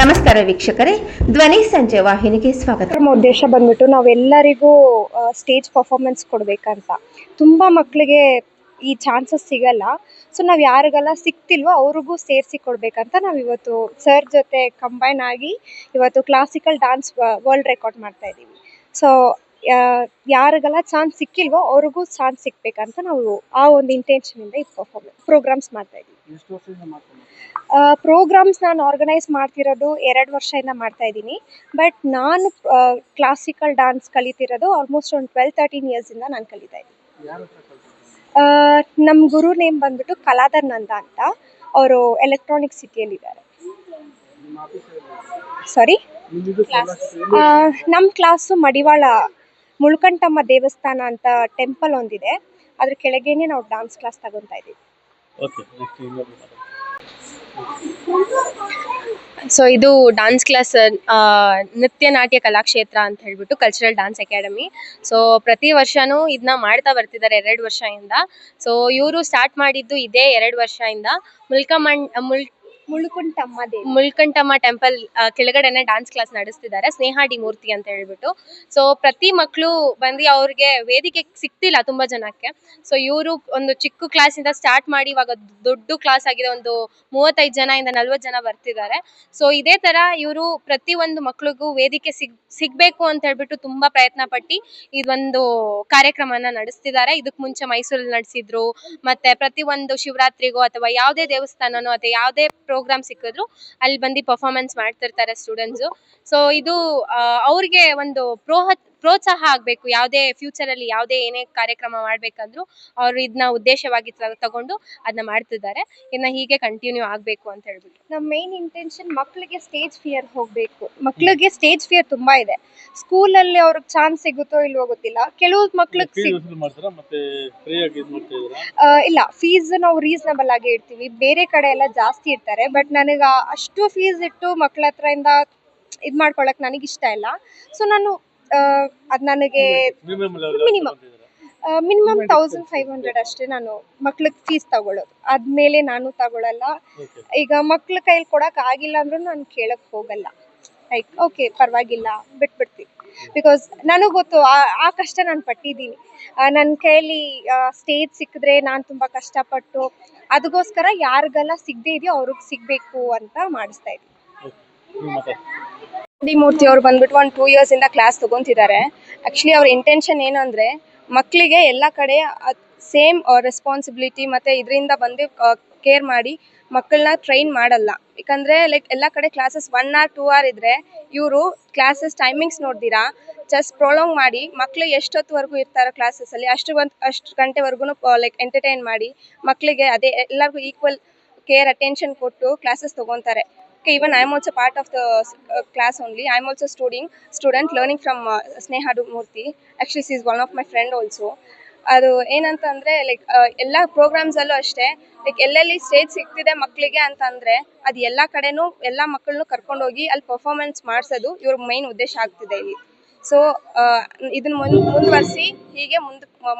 ನಮಸ್ಕಾರ ವೀಕ್ಷಕರೇ, ಧ್ವನಿ ಸಂಜೆ ವಾಹಿನಿಗೆ ಸ್ವಾಗತ. ನಮ್ಮ ಉದ್ದೇಶ ಬಂದ್ಬಿಟ್ಟು ನಾವೆಲ್ಲರಿಗೂ ಸ್ಟೇಜ್ ಪರ್ಫಾರ್ಮೆನ್ಸ್ ಕೊಡಬೇಕಂತ. ತುಂಬ ಮಕ್ಕಳಿಗೆ ಈ ಚಾನ್ಸಸ್ ಸಿಗಲ್ಲ. ಸೊ ನಾವು ಯಾರಿಗೆಲ್ಲ ಸಿಗ್ತಿಲ್ವೋ ಅವ್ರಿಗೂ ಸೇರಿಸಿ ಕೊಡಬೇಕಂತ ನಾವು ಇವತ್ತು ಸರ್ ಜೊತೆ ಕಂಬೈನ್ ಆಗಿ ಇವತ್ತು ಕ್ಲಾಸಿಕಲ್ ಡ್ಯಾನ್ಸ್ ವರ್ಲ್ಡ್ ರೆಕಾರ್ಡ್ ಮಾಡ್ತಾ ಇದ್ದೀವಿ. ಸೊ ಯಾರಿಗೆಲ್ಲ ಚಾನ್ಸ್ ಸಿಕ್ಕಿಲ್ವೋ ಅವ್ರಿಗೂ ಚಾನ್ಸ್ ಸಿಗ್ಬೇಕಂತ ನಾವು ಆ ಒಂದು ಇಂಟೆನ್ಷನಿಂದ ಈ ಪ್ರೋಗ್ರಾಮ್ಸ್ ಮಾಡ್ತಾ ಇದ್ದೀವಿ. ಪ್ರೋಗ್ರಾಮ್ಸ್ ನಾನು ಆರ್ಗನೈಸ್ ಮಾಡ್ತಿರೋದು 2 ವರ್ಷದಿಂದ ಮಾಡ್ತಾ ಇದ್ದೀನಿ. ಬಟ್ ನಾನು ಕ್ಲಾಸಿಕಲ್ ಡ್ಯಾನ್ಸ್ ಕಲಿತಿರೋದು ಆಲ್ಮೋಸ್ಟ್ ಒಂದು 12-13 ಇಯರ್ಸಿಂದ ನಾನು ಕಲಿತಾ ಇದ್ದೀನಿ. ನಮ್ಮ ಗುರು ನೇಮ್ ಬಂದ್ಬಿಟ್ಟು ಕಲಾಧರ್ ನಂದ ಅಂತ. ಅವರು ಎಲೆಕ್ಟ್ರಾನಿಕ್ ಸಿಟಿಯಲ್ಲಿದ್ದಾರೆ. ಸಾರಿ, ನಮ್ಮ ಕ್ಲಾಸು ಮಡಿವಾಳ ಮುಳ್ಕಂಠಮ್ಮ ದೇವಸ್ಥಾನ ಅಂತ ಟೆಂಪಲ್ ಒಂದಿದೆ, ಅದ್ರ ಕೆಳಗೇನೆ ನಾವು ಡ್ಯಾನ್ಸ್ ಕ್ಲಾಸ್ ತಗೊತಾ ಇದ್ದೀವಿ. ಸೊ ಇದು ಡ್ಯಾನ್ಸ್ ಕ್ಲಾಸ್ ನೃತ್ಯ ನಾಟ್ಯ ಕಲಾಕ್ಷೇತ್ರ ಅಂತ ಹೇಳ್ಬಿಟ್ಟು ಕಲ್ಚರಲ್ ಡ್ಯಾನ್ಸ್ ಅಕಾಡೆಮಿ. ಸೊ ಪ್ರತಿ ವರ್ಷನೂ ಇದನ್ನ ಮಾಡ್ತಾ ಬರ್ತಿದ್ದಾರೆ 2 ವರ್ಷದಿಂದ. ಸೊ ಇವರು ಸ್ಟಾರ್ಟ್ ಮಾಡಿದ್ದು ಇದೇ 2 ವರ್ಷದಿಂದ ಮುಳ್ಕಂಠಮ್ಮ ಟೆಂಪಲ್ ಕೆಳಗಡೆನೆ ಡ್ಯಾನ್ಸ್ ಕ್ಲಾಸ್ ನಡೆಸ್ತಿದ್ದಾರೆ, ಸ್ನೇಹ ಡಿ ಮೂರ್ತಿ ಅಂತ ಹೇಳ್ಬಿಟ್ಟು. ಸೊ ಪ್ರತಿ ಮಕ್ಕಳು ಬಂದು ಅವ್ರಿಗೆ ವೇದಿಕೆ ಸಿಗ್ತಿಲ್ಲ ತುಂಬಾ ಜನಕ್ಕೆ. ಸೊ ಇವರು ಒಂದು ಚಿಕ್ಕ ಕ್ಲಾಸಿಂದ ಸ್ಟಾರ್ಟ್ ಮಾಡಿ ಇವಾಗ ದೊಡ್ಡ ಕ್ಲಾಸ್ ಆಗಿದೆ, ಒಂದು 35 ಜನ ಇಂದ 40 ಜನ ಬರ್ತಿದ್ದಾರೆ. ಸೊ ಇದೇ ತರ ಇವರು ಪ್ರತಿ ಒಂದು ಮಕ್ಳಿಗೂ ವೇದಿಕೆ ಸಿಗ್ಬೇಕು ಅಂತ ಹೇಳ್ಬಿಟ್ಟು ತುಂಬಾ ಪ್ರಯತ್ನ ಪಟ್ಟು ಇದೊಂದು ಕಾರ್ಯಕ್ರಮನ ನಡೆಸ್ತಿದ್ದಾರೆ. ಇದಕ್ ಮುಂಚೆ ಮೈಸೂರಲ್ಲಿ ನಡೆಸಿದ್ರು, ಮತ್ತೆ ಪ್ರತಿ ಒಂದು ಶಿವರಾತ್ರಿಗೂ ಅಥವಾ ಯಾವುದೇ ದೇವಸ್ಥಾನನೋ ಅಥವಾ ಯಾವುದೇ ಪ್ರೋಗ್ರಾಮ್ ಸಿಕ್ಕಿದ್ರು ಅಲ್ಲಿ ಬಂದು ಪರ್ಫಾರ್ಮೆನ್ಸ್ ಮಾಡ್ತಿರ್ತಾರೆ ಸ್ಟೂಡೆಂಟ್ಸ್. ಸೊ ಇದು ಅವ್ರಿಗೆ ಒಂದು ಪ್ರೋತ್ಸಾಹ ಆಗ್ಬೇಕು. ಯಾವುದೇ ಫ್ಯೂಚರ್ ಅಲ್ಲಿ ಯಾವುದೇ ಏನೇ ಕಾರ್ಯಕ್ರಮ ಮಾಡ್ಬೇಕಂದ್ರು ಅವ್ರು ಇದನ್ನ ಉದ್ದೇಶವಾಗಿ ತಗೊಂಡು ಅದನ್ನ ಮಾಡ್ತಿದ್ದಾರೆ. ಇದನ್ನ ಹೀಗೆ ಕಂಟಿನ್ಯೂ ಆಗ್ಬೇಕು ಅಂತ ಹೇಳ್ಬಿಟ್ಟು ನಮ್ಮ ಮೇನ್ ಇಂಟೆನ್ಷನ್ ಮಕ್ಕಳಿಗೆ ಸ್ಟೇಜ್ ಫಿಯರ್ ಹೋಗ್ಬೇಕು. ಮಕ್ಕಳಿಗೆ ಸ್ಟೇಜ್ ಫಿಯರ್ ತುಂಬಾ ಇದೆ. ಸ್ಕೂಲಲ್ಲಿ ಅವ್ರಿಗೆ ಚಾನ್ಸ್ ಸಿಗುತ್ತೋ ಇಲ್ವೋ ಗೊತ್ತಿಲ್ಲ. ಕೆಲವು ಮಕ್ಳಿಗೆ ಇಲ್ಲ, ಫೀಸ್ ನಾವು ರೀಸನಬಲ್ ಆಗಿ ಇಡ್ತೀವಿ. ಬೇರೆ ಕಡೆ ಎಲ್ಲ ಜಾಸ್ತಿ ಇರ್ತಾರೆ. ಬಟ್ ನನಗೆ ಅಷ್ಟು ಫೀಸ್ ಇಟ್ಟು ಮಕ್ಳ ಹತ್ರದಿಂದ ಇದು ಮಾಡ್ಕೊಳಕ್ ನನಗೆ ಇಷ್ಟ ಇಲ್ಲ. ಸೊ ನಾನು ಅದು ನನಗೆ ಮಿನಿಮಮ್ 1500 ಅಷ್ಟೇ ನಾನು ಮಕ್ಳಿಗೆ ಫೀಸ್ ತಗೊಳ್ಳೋದು. ಆದ್ಮೇಲೆ ನಾನು ತಗೊಳ್ಳಲ್ಲ. ಈಗ ಮಕ್ಳ ಕೈಲಿ ಕೊಡಕ್ ಆಗಿಲ್ಲ ಅಂದ್ರೂ ನಾನು ಕೇಳಕ್ ಹೋಗಲ್ಲ. ಲೈಕ್ ಓಕೆ ಪರವಾಗಿಲ್ಲ ಬಿಟ್ಬಿಡ್ತೀನಿ. ಬಿಕಾಸ್ ನನಗೆ ಗೊತ್ತು ಆ ಕಷ್ಟ ನಾನು ಪಟ್ಟಿದ್ದೀನಿ. ನನ್ನ ಕೈಯಲ್ಲಿ ಸ್ಟೇಜ್ ಸಿಕ್ಕಿದ್ರೆ ನಾನು ತುಂಬ ಕಷ್ಟಪಟ್ಟು ಅದಕ್ಕೋಸ್ಕರ ಯಾರಿಗೆಲ್ಲ ಸಿಗದೆ ಇದೆಯೋ ಅವ್ರಿಗೆ ಸಿಗಬೇಕು ಅಂತ ಮಾಡಿಸ್ತಾ ಇದ್ದೀನಿ. ಡಿ ಮೂರ್ತಿ ಅವ್ರು ಬಂದ್ಬಿಟ್ಟು ಒಂದು 2 ಇಯರ್ಸಿಂದ ಕ್ಲಾಸ್ ತೊಗೊತಿದ್ದಾರೆ. ಆ್ಯಕ್ಚುಲಿ ಅವ್ರ ಇಂಟೆನ್ಷನ್ ಏನಂದರೆ ಮಕ್ಕಳಿಗೆ ಎಲ್ಲ ಕಡೆ ಸೇಮ್ ರೆಸ್ಪಾನ್ಸಿಬಿಲಿಟಿ ಮತ್ತು ಇದರಿಂದ ಬಂದು ಕೇರ್ ಮಾಡಿ ಮಕ್ಕಳನ್ನ ಟ್ರೈನ್ ಮಾಡಲ್ಲ. ಯಾಕಂದರೆ ಲೈಕ್ ಎಲ್ಲ ಕಡೆ ಕ್ಲಾಸಸ್ 1 hour 2 hour ಇದ್ದರೆ ಇವರು ಕ್ಲಾಸಸ್ ಟೈಮಿಂಗ್ಸ್ ನೋಡ್ದಿರಾ ಜಸ್ಟ್ ಪ್ರೊಲಾಂಗ್ ಮಾಡಿ ಮಕ್ಕಳು ಎಷ್ಟೊತ್ತುವರೆಗೂ ಇರ್ತಾರೋ ಕ್ಲಾಸಸ್ಸಲ್ಲಿ ಅಷ್ಟು ಗಂಟೆವರೆಗೂ ಲೈಕ್ ಎಂಟರ್ಟೈನ್ ಮಾಡಿ ಮಕ್ಕಳಿಗೆ ಅದೇ ಎಲ್ಲರಿಗೂ ಈಕ್ವಲ್ ಕೇರ್ ಅಟೆನ್ಷನ್ ಕೊಟ್ಟು classes ತೊಗೊತಾರೆ. Okay, even I am also part of the class only. I am also student learning from Sneha D Murthy. Actually, she is one of my friend also. ಅದು ಏನಂತಂದರೆ like ಎಲ್ಲ ಪ್ರೋಗ್ರಾಮ್ಸಲ್ಲೂ ಅಷ್ಟೇ, like ಎಲ್ಲೆಲ್ಲಿ stage ಸಿಗ್ತಿದೆ ಮಕ್ಕಳಿಗೆ ಅಂತಂದರೆ ಅದು ಎಲ್ಲ ಕಡೆನೂ ಎಲ್ಲ ಮಕ್ಕಳನ್ನೂ ಕರ್ಕೊಂಡೋಗಿ ಅಲ್ಲಿ ಪರ್ಫಾರ್ಮೆನ್ಸ್ ಮಾಡಿಸೋದು ಇವ್ರ ಮೈನ್ ಉದ್ದೇಶ ಆಗ್ತಿದೆ ಇಲ್ಲಿ. ಸೊ ಇದನ್ನು ಮುಂದುವರಿಸಿ ಹೀಗೆ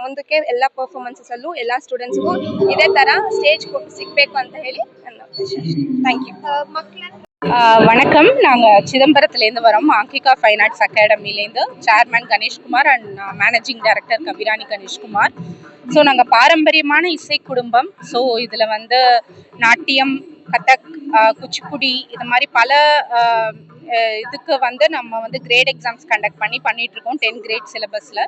ಮುಂದಕ್ಕೆ ಎಲ್ಲ ಪರ್ಫಾರ್ಮೆನ್ಸಸ್ಸಲ್ಲೂ ಎಲ್ಲ ಸ್ಟೂಡೆಂಟ್ಸ್ಗೂ ಇದೇ ಥರ ಸ್ಟೇಜ್ ಸಿಗಬೇಕು ಅಂತ ಹೇಳಿ ನನ್ನ ಉದ್ದೇಶ. Thank you. வணக்கம். நாங்கள் சிதம்பரத்துலேருந்து வரோம். ஆங்கிகா ஃபைன் ஆர்ட்ஸ் அகாடமிலேருந்து chairman Ganeshkumar and managing director Kabirani Ganeshkumar. So நாங்கள் பாரம்பரியமான இசை குடும்பம். ஸோ இதில் வந்து நாட்டியம், கதக், குச்சிப்புடி இது மாதிரி பல இதுக்கு வந்து நம்ம வந்து கிரேட் எக்ஸாம்ஸ் கண்டக்ட் பண்ணிகிட்ருக்கோம் 10 கிரேட் சிலபஸில்.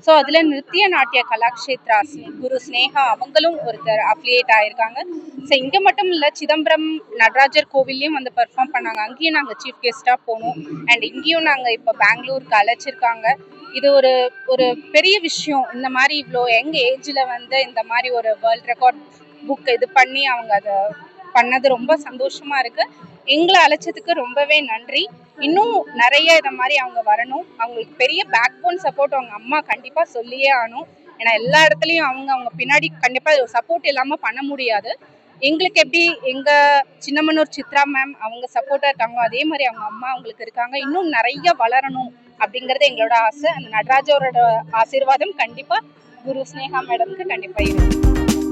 ஸோ அதில் நிருத்திய நாட்டிய கலாக்ஷேத்ரா குரு ஸ்னேகா அவங்களும் ஒருத்தர் அஃபிலியேட் ஆகியிருக்காங்க. ஸோ இங்கே மட்டும் இல்லை, சிதம்பரம் நடராஜர் கோவில்லையும் வந்து பெர்ஃபார்ம் பண்ணாங்க. அங்கேயும் நாங்கள் சீஃப் கெஸ்ட்டாக போனோம். அண்ட் இங்கேயும் நாங்கள் இப்போ பெங்களூருக்கு அழைச்சிருக்காங்க. இது ஒரு பெரிய விஷயம். இந்த மாதிரி இவ்வளோ யங் ஏஜில் வந்து இந்த மாதிரி ஒரு வேர்ல்ட் ரெக்கார்ட் புக் இது பண்ணி அவங்க அதை பண்ணது ரொம்ப சந்தோஷமாக இருக்குது. எங்களை அழைச்சதுக்கு ரொம்பவே நன்றி. இன்னும் நிறைய இதை மாதிரி அவங்க வரணும். அவங்களுக்கு பெரிய பேக் போன் சப்போர்ட் அவங்க அம்மா கண்டிப்பாக சொல்லியே ஆகணும். ஏன்னா எல்லா இடத்துலையும் அவங்க பின்னாடி கண்டிப்பாக சப்போர்ட் இல்லாமல் பண்ண முடியாது. எங்களுக்கு எப்படி எங்கள் சின்னமனூர் சித்ரா மேம் அவங்க சப்போர்ட்டாக இருக்காங்க, அதே மாதிரி அவங்க அம்மா அவங்களுக்கு இருக்காங்க. இன்னும் நிறைய வளரணும் அப்படிங்கிறது எங்களோட ஆசை. அந்த நடராஜரோட ஆசீர்வாதம் கண்டிப்பாக குரு ஸ்னேகா மேடம்க்கு கண்டிப்பாக இருக்கும்.